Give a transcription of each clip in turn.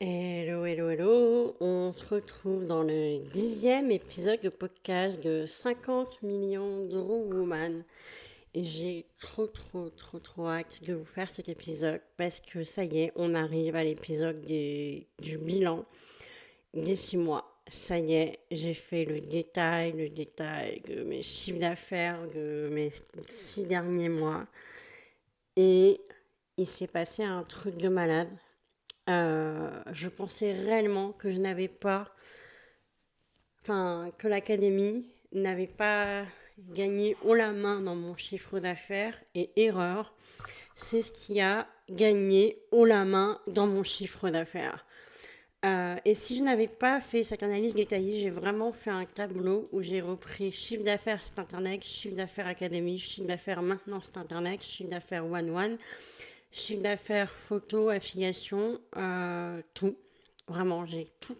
Hello, hello, hello. On se retrouve dans le 10e épisode de podcast de 50 millions d'euros Woman. Et j'ai trop hâte de vous faire cet épisode parce que ça y est, on arrive à l'épisode du bilan des 6 mois. Ça y est, j'ai fait le détail de mes chiffres d'affaires de mes 6 derniers mois. Et il s'est passé un truc de malade. Je pensais réellement que je n'avais pas, enfin, que l'académie n'avait pas gagné haut la main dans mon chiffre d'affaires et erreur, c'est ce qui a gagné haut la main dans mon chiffre d'affaires. Et si je n'avais pas fait cette analyse détaillée, j'ai vraiment fait un tableau où j'ai repris chiffre d'affaires site internet, chiffre d'affaires académie, chiffre d'affaires maintenance site internet, chiffre d'affaires one-one, chiffre d'affaires photo, affiliation, tout. Vraiment, j'ai tout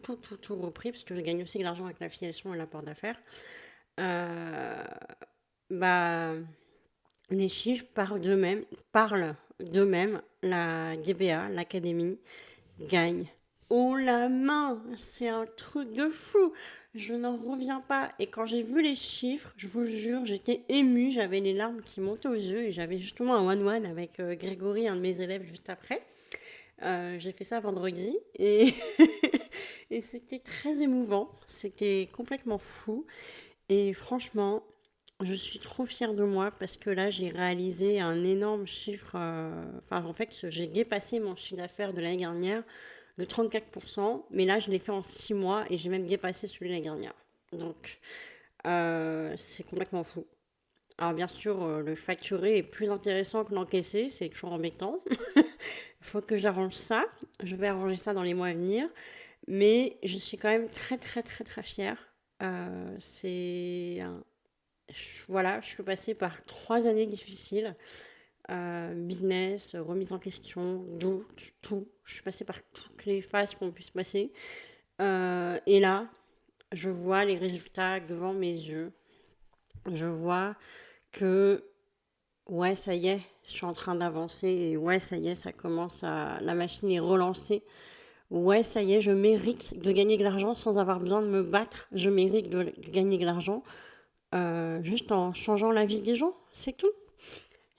repris parce que je gagne aussi de l'argent avec l'affiliation et l'apport d'affaires. Euh, bah, les chiffres parlent d'eux-mêmes. La DBA, l'académie, gagne haut la main. C'est un truc de fou. Je n'en reviens pas. Et quand j'ai vu les chiffres, je vous jure, j'étais émue. J'avais les larmes qui montaient aux yeux. Et j'avais justement un one-one avec Grégory, un de mes élèves, juste après. J'ai fait ça vendredi. Et, et c'était très émouvant. C'était complètement fou. Et franchement, je suis trop fière de moi parce que là, j'ai réalisé un énorme chiffre. Enfin, en fait, j'ai dépassé mon chiffre d'affaires de l'année dernière de 34%, mais là, je l'ai fait en 6 mois et j'ai même dépassé celui de l'année dernière. Donc, c'est complètement fou. Alors, bien sûr, le facturé est plus intéressant que l'encaissé, c'est toujours embêtant. Il faut que j'arrange ça. Je vais arranger ça dans les mois à venir. Mais je suis quand même très fière. C'est un voilà, je suis passée par 3 années difficiles. Business, remise en question, doute, tout. Je suis passée par toutes les phases qu'on puisse passer. Et là, je vois les résultats devant mes yeux. Je vois que, ouais, ça y est, je suis en train d'avancer. Et ouais, ça y est, ça commence à... La machine est relancée. Ouais, ça y est, je mérite de gagner de l'argent sans avoir besoin de me battre. Je mérite de gagner de l'argent juste en changeant la vie des gens, c'est tout.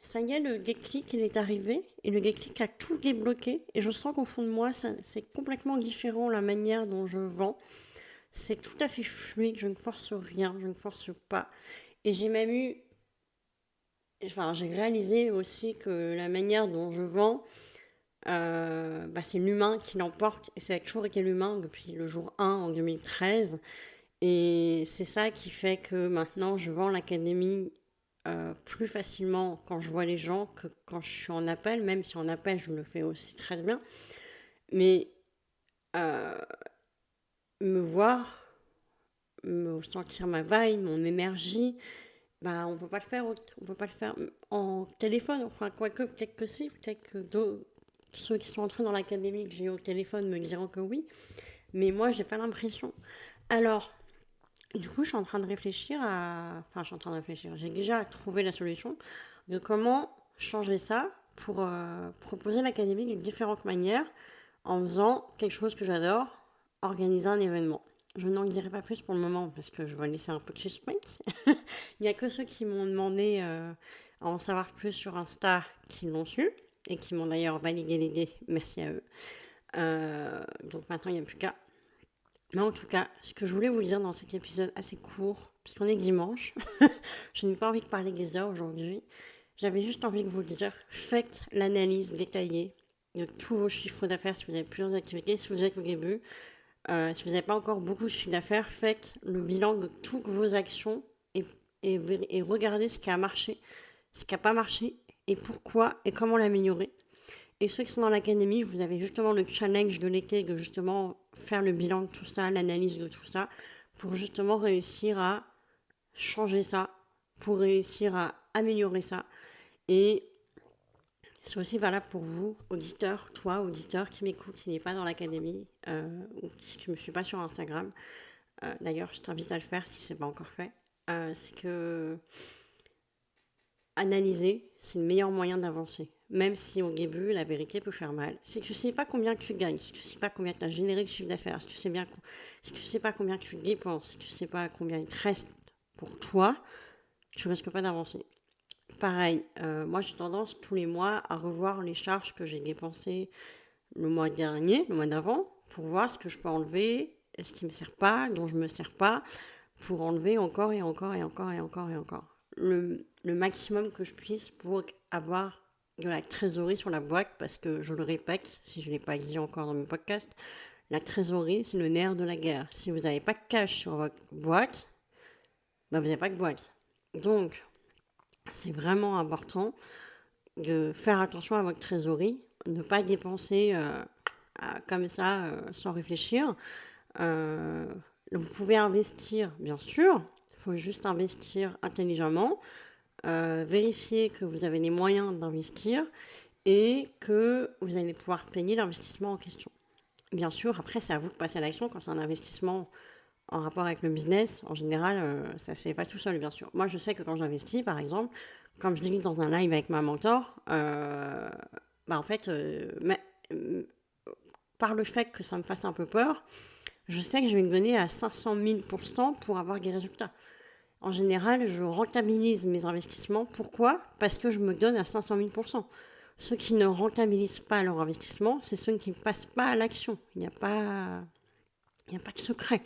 Ça y est, le déclic, il est arrivé et le déclic a tout débloqué et je sens qu'au fond de moi, c'est complètement différent la manière dont je vends. C'est tout à fait fluide, je ne force rien, je ne force pas. Et j'ai même eu, enfin, j'ai réalisé aussi que la manière dont je vends, c'est l'humain qui l'emporte et ça a toujours été l'humain depuis le jour 1 en 2013. Et c'est ça qui fait que maintenant je vends l'académie plus facilement quand je vois les gens que quand je suis en appel, même si en appel je le fais aussi très bien. Mais euh, me voir, me sentir ma vibe, mon énergie, bah, on peut pas le faire, on peut pas le faire en téléphone. Enfin, quoique, peut-être que si, peut-être que ceux qui sont entrés dans l'académie que j'ai eu au téléphone me diront que oui. Mais moi, j'ai pas l'impression. Alors, du coup, je suis en train de réfléchir à... Enfin, je suis en train de réfléchir. J'ai déjà trouvé la solution de comment changer ça pour proposer l'académie d'une différente manière en faisant quelque chose que j'adore, organiser un événement. Je n'en dirai pas plus pour le moment parce que je vais laisser un peu de suspense. Il n'y a que ceux qui m'ont demandé à en savoir plus sur Insta qui l'ont su et qui m'ont d'ailleurs validé l'idée. Merci à eux. Donc maintenant, il n'y a plus qu'à. Mais en tout cas, ce que je voulais vous dire dans cet épisode assez court, puisqu'on est dimanche, je n'ai pas envie de parler des heures aujourd'hui, j'avais juste envie de vous dire, faites l'analyse détaillée de tous vos chiffres d'affaires si vous avez plusieurs activités, si vous êtes au début, si vous n'avez pas encore beaucoup de chiffres d'affaires, faites le bilan de toutes vos actions et, et regardez ce qui a marché, ce qui n'a pas marché et pourquoi et comment l'améliorer. Et ceux qui sont dans l'académie, vous avez justement le challenge de l'été de justement faire le bilan de tout ça, l'analyse de tout ça, pour justement réussir à changer ça, pour réussir à améliorer ça. Et c'est aussi valable pour vous, auditeur, toi, auditeur qui m'écoute, qui n'est pas dans l'académie ou qui ne me suit pas sur Instagram. D'ailleurs, je t'invite à le faire si ce n'est pas encore fait. C'est que analyser, c'est le meilleur moyen d'avancer. Même si au début, la vérité peut faire mal. Si tu ne sais pas combien tu gagnes, si tu ne sais pas combien tu as généré de chiffre d'affaires, si tu ne sais pas combien tu dépenses, si tu ne sais pas combien il te reste pour toi, tu risques pas d'avancer. Pareil, moi j'ai tendance tous les mois à revoir les charges que j'ai dépensées le mois dernier, le mois d'avant, pour voir ce que je peux enlever, ce qui ne me sert pas, dont je ne me sers pas, pour enlever encore et encore et encore et encore et encore. Le maximum que je puisse pour avoir de la trésorerie sur la boîte, parce que je le répète, si je ne l'ai pas dit encore dans mes podcasts, la trésorerie, c'est le nerf de la guerre. Si vous n'avez pas de cash sur votre boîte, ben vous n'avez pas de boîte. Donc, c'est vraiment important de faire attention à votre trésorerie, ne pas dépenser comme ça sans réfléchir. Euh, Vous pouvez investir, bien sûr, il faut juste investir intelligemment, vérifier que vous avez les moyens d'investir et que vous allez pouvoir payer l'investissement en question. Bien sûr, après, c'est à vous de passer à l'action quand c'est un investissement en rapport avec le business. En général, ça ne se fait pas tout seul, bien sûr. Moi, je sais que quand j'investis, par exemple, comme je l'ai dit dans un live avec ma mentor, en fait, par le fait que ça me fasse un peu peur, je sais que je vais me donner à 500 000% pour avoir des résultats. En général, je rentabilise mes investissements. Pourquoi ? Parce que je me donne à 500 000%. Ceux qui ne rentabilisent pas leur investissement, c'est ceux qui ne passent pas à l'action. Il n'y a pas de secret.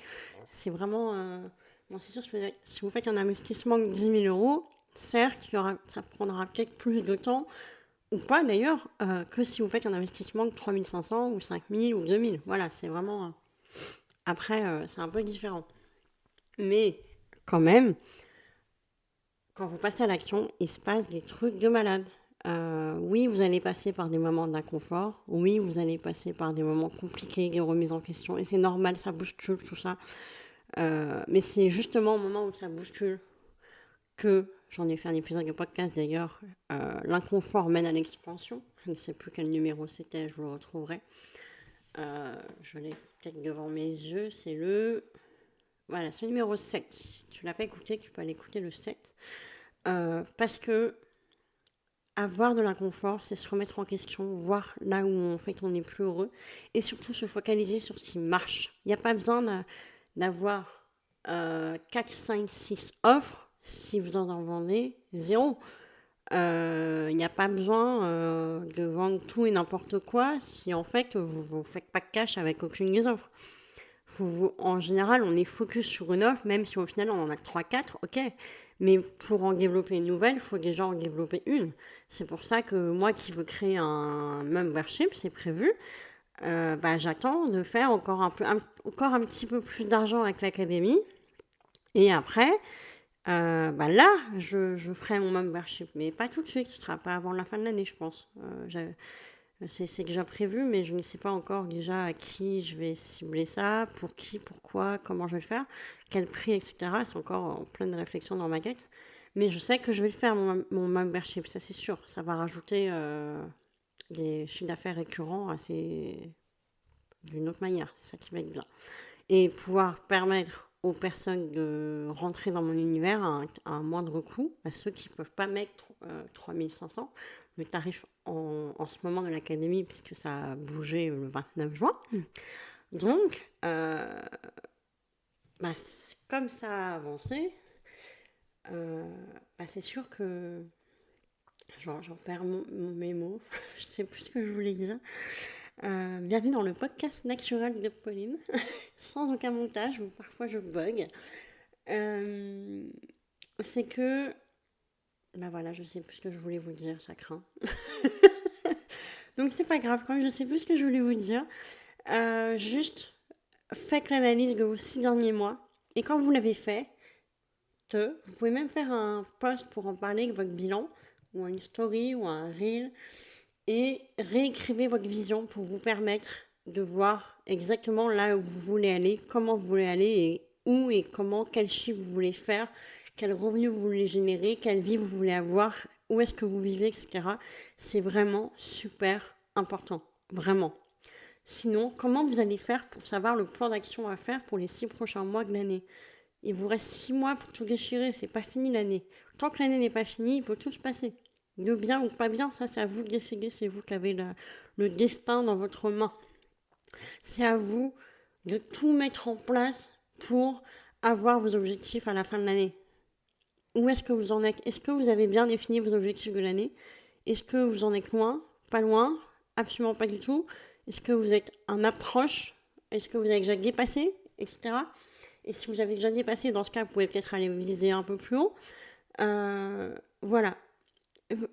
C'est vraiment... Bon, c'est sûr, si vous faites un investissement de 10 000 euros, certes, ça prendra peut-être plus de temps, ou pas d'ailleurs, que si vous faites un investissement de 3 500 ou 5 000 ou 2 000. Voilà, c'est vraiment... Après, c'est un peu différent. Mais quand même, quand vous passez à l'action, il se passe des trucs de malade. Oui, vous allez passer par des moments d'inconfort. Oui, vous allez passer par des moments compliqués, des remises en question. Et c'est normal, ça bouscule, tout ça. Mais c'est justement au moment où ça bouscule que, j'en ai fait un épisode de podcast d'ailleurs, l'inconfort mène à l'expansion. Je ne sais plus quel numéro c'était, je vous le retrouverai. Je l'ai peut-être devant mes yeux, c'est le... Voilà, c'est le numéro 7. Tu l'as pas écouté, tu peux aller écouter le 7. Parce que avoir de l'inconfort, c'est se remettre en question, voir là où en fait on n'est plus heureux et surtout se focaliser sur ce qui marche. Il n'y a pas besoin d'avoir 4, 5, 6 offres si vous en vendez 0. Il n'y a pas besoin de vendre tout et n'importe quoi si en fait vous ne faites pas de cash avec aucune des offres. En général, on est focus sur une offre, même si au final on en a 3-4, ok. Mais pour en développer une nouvelle, il faut déjà en développer une. C'est pour ça que moi qui veux créer un membership, c'est prévu, j'attends de faire encore un petit peu plus d'argent avec l'académie. Et après, là, je ferai mon membership. Mais pas tout de suite, ce ne sera pas avant la fin de l'année, je pense. C'est déjà prévu, mais je ne sais pas encore déjà à qui je vais cibler ça, pour qui, pourquoi, comment je vais le faire, quel prix, etc. C'est encore en pleine réflexion dans ma tête. Mais je sais que je vais le faire, mon membership, ça c'est sûr. Ça va rajouter des chiffres d'affaires récurrents d'une autre manière. C'est ça qui va être bien. Et pouvoir permettre aux personnes de rentrer dans mon univers à un moindre coût, à ceux qui ne peuvent pas mettre 3500. Le tarif en ce moment de l'académie, puisque ça a bougé le 29 juin. Donc, comme ça a avancé, c'est sûr que j'en perds mes mots. Je sais plus ce que je voulais dire. Bienvenue dans le podcast naturel de Pauline, sans aucun montage, où parfois je bug. C'est que... voilà, je sais plus ce que je voulais vous dire, ça craint. Donc c'est pas grave, quand même, je sais plus ce que je voulais vous dire. Juste, faites l'analyse de vos 6 derniers mois. Et quand vous l'avez fait, vous pouvez même faire un post pour en parler avec votre bilan, ou une story, ou un reel, et réécrivez votre vision pour vous permettre de voir exactement là où vous voulez aller, comment vous voulez aller, et où et comment, quel chiffre vous voulez faire, quel revenu vous voulez générer, quelle vie vous voulez avoir, où est-ce que vous vivez, etc. C'est vraiment super important, vraiment. Sinon, comment vous allez faire pour savoir le plan d'action à faire pour les 6 prochains mois de l'année ? Il vous reste 6 mois pour tout déchirer, c'est pas fini l'année. Tant que l'année n'est pas finie, il peut tout se passer. De bien ou pas bien, ça c'est à vous de décider, c'est vous qui avez le destin dans votre main. C'est à vous de tout mettre en place pour avoir vos objectifs à la fin de l'année. Où est-ce que vous en êtes? Est-ce que vous avez bien défini vos objectifs de l'année? Est-ce que vous en êtes loin? Pas loin? Absolument pas du tout. Est-ce que vous êtes en approche? Est-ce que vous avez déjà dépassé? Etc. Et si vous avez déjà dépassé, dans ce cas, vous pouvez peut-être aller viser un peu plus haut. Voilà.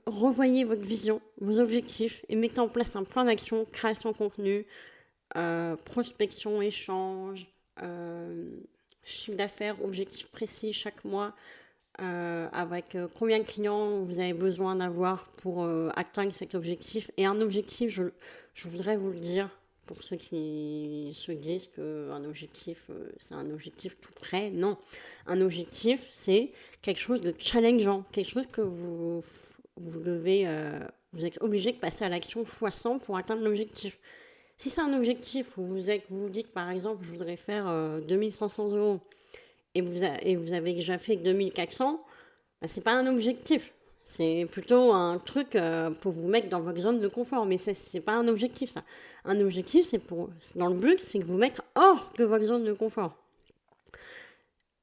Revoyez votre vision, vos objectifs et mettez en place un plan d'action, création de contenu, prospection, échange, chiffre d'affaires, objectifs précis chaque mois, avec combien de clients vous avez besoin d'avoir pour atteindre cet objectif. Et un objectif, je voudrais vous le dire, pour ceux qui se disent qu'un objectif, c'est un objectif tout près. Non, un objectif, c'est quelque chose de challengeant, quelque chose que vous devez, vous êtes obligé de passer à l'action x100 pour atteindre l'objectif. Si c'est un objectif où vous dites par exemple, je voudrais faire 2500 euros et vous avez déjà fait 2400, bah, c'est pas un objectif. C'est plutôt un truc pour vous mettre dans votre zone de confort. Mais c'est pas un objectif, ça. Un objectif, dans le but, c'est que vous mettre hors de votre zone de confort.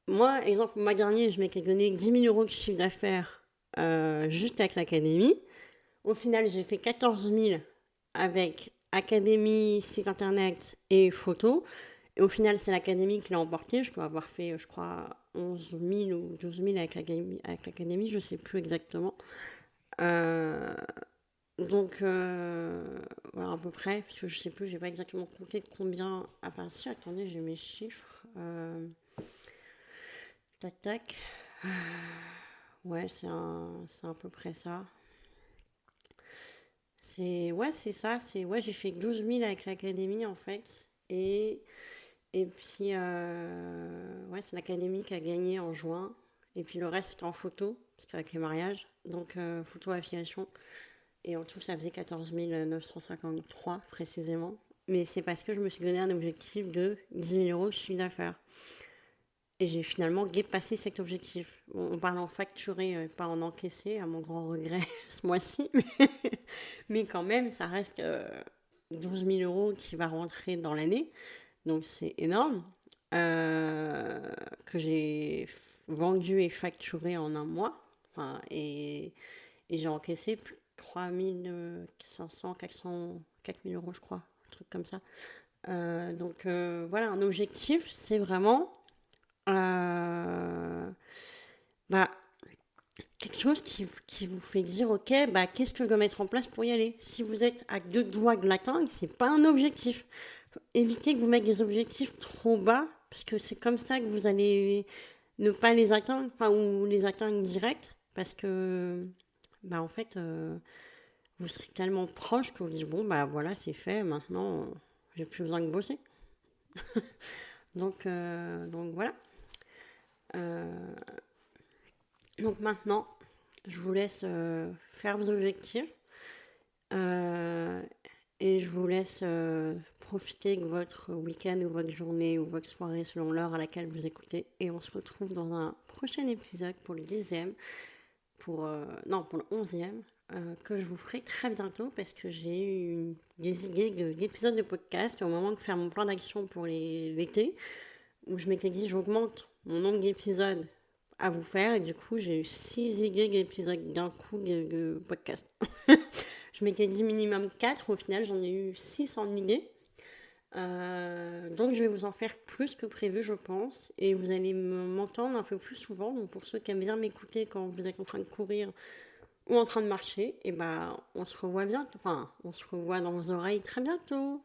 Moi, exemple, le mois dernier, je m'étais donné 10 000 euros de chiffre d'affaires juste avec l'académie. Au final, j'ai fait 14 000 avec académie, site internet et photos. Et au final, c'est l'académie qui l'a emporté. Je dois avoir fait, je crois, 11 000 ou 12 000 avec l'académie, je ne sais plus exactement. Donc, voilà, à peu près, parce que je ne sais plus, je n'ai pas exactement compté de combien. Enfin, si, attendez, j'ai mes chiffres. Tac, tac. Ouais, c'est à peu près ça. C'est ça. J'ai fait 12 000 avec l'académie, en fait. Et puis, c'est l'académie qui a gagné en juin. Et puis le reste, c'était en photo, parce qu'avec les mariages. Donc, photo affiliation. Et en tout, ça faisait 14 953 précisément. Mais c'est parce que je me suis donné un objectif de 10 000 euros de chiffre d'affaires. Et j'ai finalement dépassé cet objectif. Bon, on parle en facturé, pas en encaissé, à mon grand regret ce mois-ci. Mais quand même, ça reste 12 000 euros qui va rentrer dans l'année. Donc c'est énorme. Que j'ai vendu et facturé en un mois. Enfin, et j'ai encaissé plus de 3 500, 400, 4 000 euros, je crois. Un truc comme ça. Donc voilà, un objectif, c'est vraiment quelque chose qui vous fait dire, ok, qu'est-ce que je dois mettre en place pour y aller? Si vous êtes à 2 doigts de l'atteindre, c'est pas un objectif. Évitez que vous mettiez des objectifs trop bas, parce que c'est comme ça que vous allez ne pas les atteindre, enfin, ou les atteindre direct, parce que, en fait, vous serez tellement proche que vous dites, bon, voilà, c'est fait, maintenant, j'ai plus besoin de bosser. donc voilà. Donc maintenant, je vous laisse faire vos objectifs et je vous laisse profiter de votre week-end ou votre journée ou votre soirée selon l'heure à laquelle vous écoutez. Et on se retrouve dans un prochain épisode pour le 10e, pour le 11e, que je vous ferai très bientôt parce que j'ai eu des idées d'épisodes de podcast au moment de faire mon plan d'action pour l'été, où je m'étais dit j'augmente mon nombre d'épisodes à vous faire et du coup j'ai eu 6 idées d'épisodes d'un coup de podcast. Je m'étais dit minimum 4, au final j'en ai eu 6 en idée. Donc je vais vous en faire plus que prévu je pense et vous allez m'entendre un peu plus souvent. Donc pour ceux qui aiment bien m'écouter quand vous êtes en train de courir ou en train de marcher, et on se revoit bientôt, on se revoit dans vos oreilles très bientôt.